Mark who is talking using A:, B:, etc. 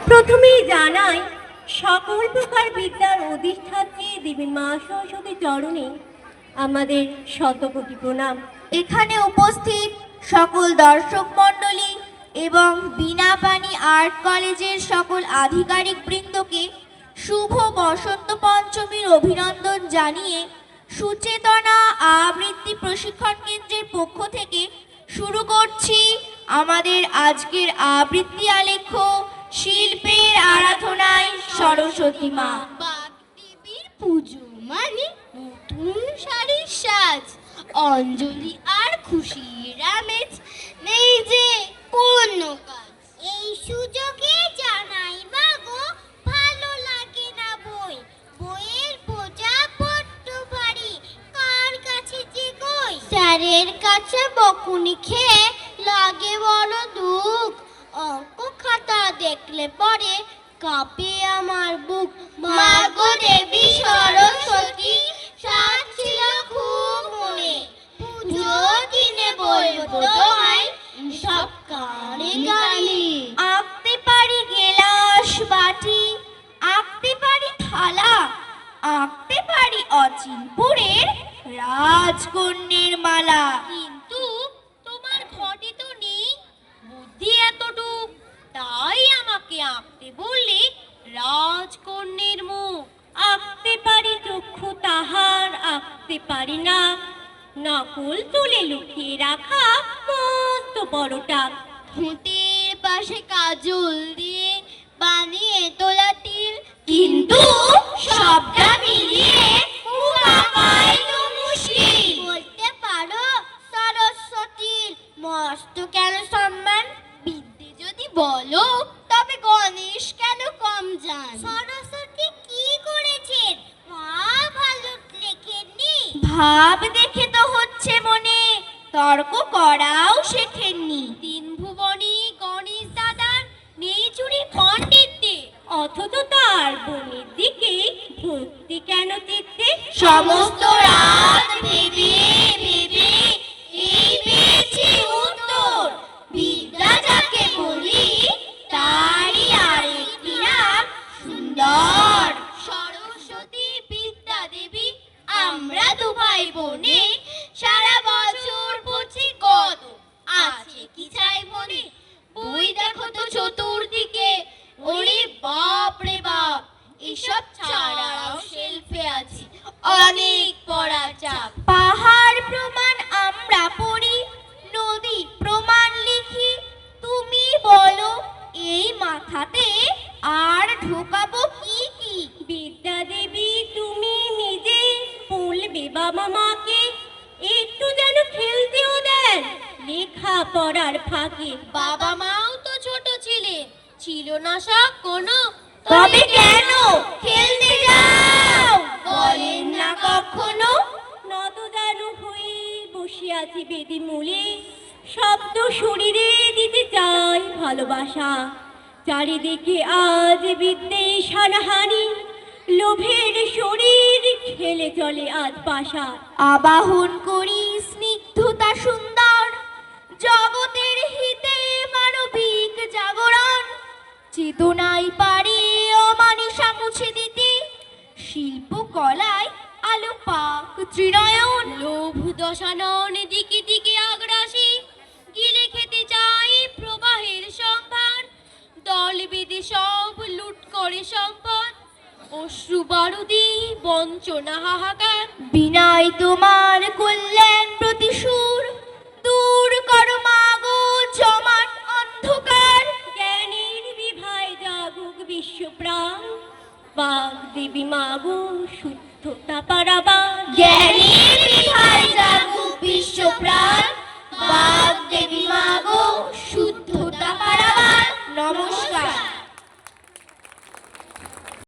A: প্রথমেই জানাই সকল প্রকার বিদ্যার অধিষ্ঠাত্রী দেবী মা সরস্বতী চরণে আমাদের শতকোটি প্রণাম।
B: এখানে উপস্থিত সকল দর্শক মণ্ডলী এবং বীণাপাণি আর্ট কলেজের সকল আধিকারিক বৃন্দকে শুভ বসন্ত পঞ্চমীর অভিনন্দন জানিয়ে সুচেতনা আবৃত্তি প্রশিক্ষণ কেন্দ্রের পক্ষ থেকে শুরু করছি আমাদের আজকের আবৃত্তি আলেখ্য শিল্পের আরাধনায় সরস্বতী মা।
C: বাগদেবীর পুজো মানে নতুন শাড়ির সাজ, অঞ্জলি আর খুশির আমেজ, নেই যে কোনো কাজ। এই সুযোগে জানাই মাগো ভালো লাগে না বই, বইয়ের বোঝা বড্ড ভারী, কার কাছে যে কই। স্যারের কাছে বকুনি খেয়ে লাগে বড় দুঃখ, অঙ্ক খাতা দেখলে পরে কাঁপে আমার বুক। মাগো দেবী সরস্বতী সাজ ছিল খুব মনে, পুজো দিনে বলবো তোমায় সব কানে কানে।
B: আঁকতে পারি গেলাস বাটি, আঁকতে পারি থালা, আঁকতে পারি অচিনপুরের রাজকন্যের মালা।
C: কিন্তু তোমার ঘটে তো নেই বুদ্ধি এতটুক, তাই আমাকে আঁকতে বললে রাজকন্যের মুখ।
A: আঁকতে পারি চক্ষু তাহার, আঁকতে পারি না নকল তুলে লুকিয়ে রাখা মস্ত বড়টা।
C: ঠোঁটের পাশে কাজল দিয়ে বানিয়ে তোলা তিল,
B: কিন্তু সবটা মিলিয়ে মুখ আঁকাই তো মুশকিল।
C: বলতে পারো সরস্বতীর মস্ত কেন সম্মান, বিদ্যে যদি বলো তবে গণেশ কেন কম জান। সরস্বতী কি করেছেন মা ভালো লেখেননি?
B: ভাব দেখে তো হচ্ছে মনে, তর্ক করাও শেখেননি।
C: তিন ভুবনী গণেশ দাদার নেই চুরি পণ্ডিতদের,
A: অথচ তার বোনের দিকে ভক্তি কেন চিত্তে?
B: সমস্ত রাত ভেবে ভেবে এই পেয়েছি উত্তর, বিদ্যা যাকে বলি তারই আরেকটি নাম সুন্দর।
C: সরস্বতী বিদ্যা দেবী আমরা দু ভাই বোনে সারা বছর পড়ছি কত, আছে কি চাই মনে। বই দেখো তো চতুর্দিকে, ওরে বাপ রে বাপ, এসব ছাড়াও শেলফে আছে অনেক পড়া চাপ।
B: পাহাড় প্রমাণ আমরা পড়ি, নদী প্রমাণ লিখি, তুমি বলো এই মাথাতে আর ঢোকাবো কি কি?
A: বিদ্যা দেবী তুমি নিজে বলবে বাবা মাকে একটু যেন খেলতেও দেন লেখা পড়ার ফাঁকে।
C: বাবা মাও তো ছোট ছিলেন, ছিল না শখ কোনো,
B: তবে কেন খেলতে যাও বলেন না কখনো?
A: নত জানু হয়ে বসে আছি বেদি মূলে, শব্দ শরীরে দিতে চাই ভালোবাসা। চারিদিকে আজ বিদ্যে সানহানি, লোভের শরীর খেলে চলে আজ পাশা।
B: আবাহন করি স্নিগ্ধতা সুন্দর, জগতের হিতে মানবিক জাগরণ, চেতনায় পারি অমানিসা মুছে দিতে, শিল্পকলায় আলোপাক ত্রিনয়ন।
C: লোভ দশানন দিকে দিকে আগ্রাসী, গিলে খেতে চাই প্রবাহের সম্ভার, দল বেঁধে সব লুট করে সম্পদ, অশ্রু বারুদি বঞ্চনা হাহাকার।
B: বিনায় তোমার কল্যাণ প্রতিসুর, দূর করো মাগো জমাট অন্ধকার।
A: জ্ঞানের বিভায় জাগুক বিশ্বপ্রাণ, বাগ দেবী মাগো শুদ্ধতা পারাবার।
B: জ্ঞানীর বিভায় জাগুক বিশ্বপ্রাণ,